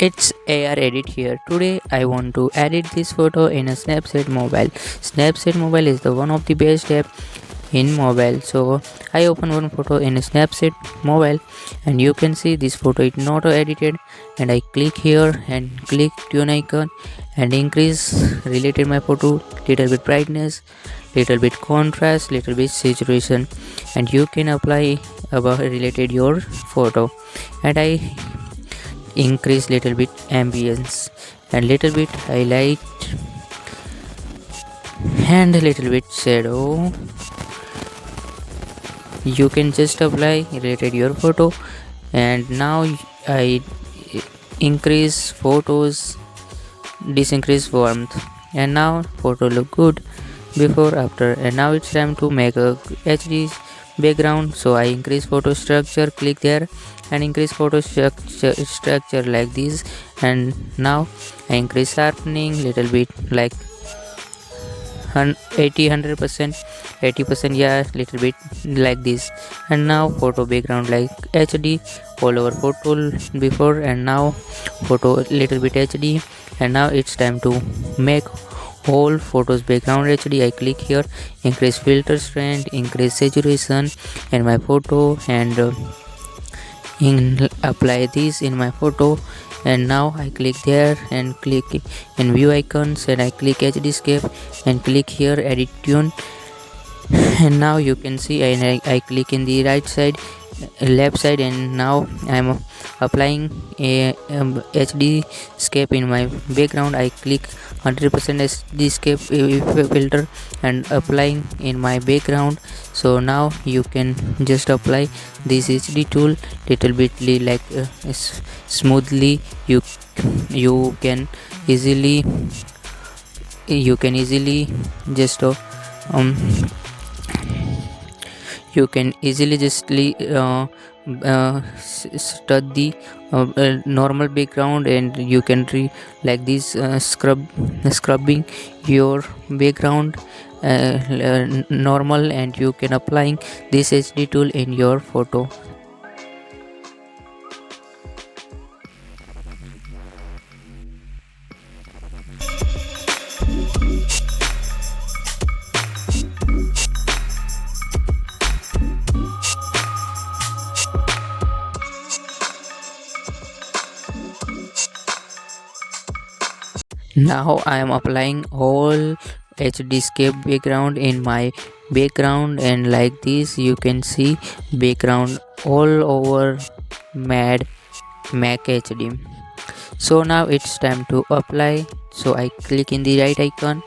It's AR edit here. Today I want to edit this photo in a Snapseed Mobile. Snapseed Mobile is the one of the best app in mobile. So I open one photo in a Snapseed Mobile and you can see this photo is not edited, and I click here and click tune icon and increase related my photo, little bit brightness, little bit contrast, little bit saturation, and you can apply about related your photo. And I increase little bit ambience and little bit highlight and a little bit shadow. You can just apply related your photo, and now I increase photos, disincrease warmth, and now photo look good before after. And now it's time to make a HD background, so I increase photo structure, click there and increase photo structure like this. And now I increase sharpening little bit like 100%, 80%, yeah, little bit like this. And now photo background like HD all over photo before, and now photo little bit HD. And now it's time to make whole photos background HD. I click here, increase filter strength, increase saturation in my photo, and apply this in my photo. And now I click there and click in view icons, and I click HD scape and click here edit tune. And now you can see I click in the right side, left side, and now I'm applying a HD scape in my background. I click 100% HD scape filter and applying in my background. So now you can just apply this HD tool little bit like smoothly. You can easily just you can easily just study normal background, and you can like this scrubbing your background normal, and you can applying this HD tool in your photo. Now I am applying all HD scape background in my background, and like this you can see background all over Mad Mac HD. So now it's time to apply, so I click in the right icon,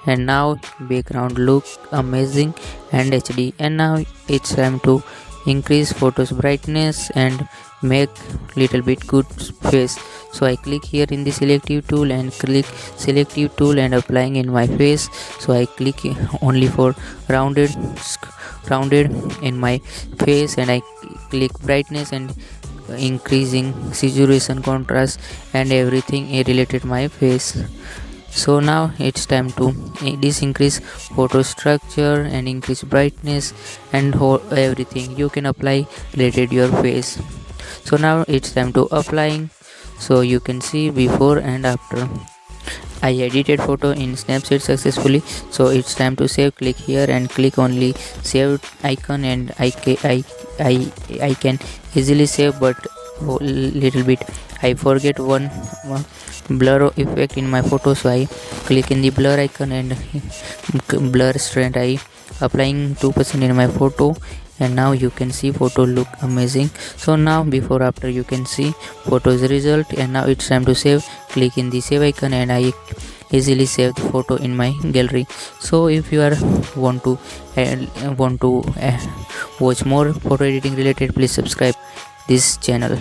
and now background look amazing and HD. And now it's time to increase photos brightness and make little bit good face. So I click here in the selective tool and click selective tool and applying in my face. So I click only for rounded in my face, and I click brightness and increasing saturation, contrast, and everything related my face. So now it's time to increase photo structure and increase brightness and everything you can apply related your face. So now it's time to applying, so you can see before and after. I edited photo in Snapseed successfully, so it's time to save. Click here and click only save icon, and I can easily save, but little bit I forget one blur effect in my photo, so I click in the blur icon and blur strength I applying 2% in my photo. And now you can see photo look amazing. So now before after you can see photos result. And now it's time to save. Click in the save icon, and I easily save the photo in my gallery. So if you are want to watch more photo editing related, please subscribe this channel.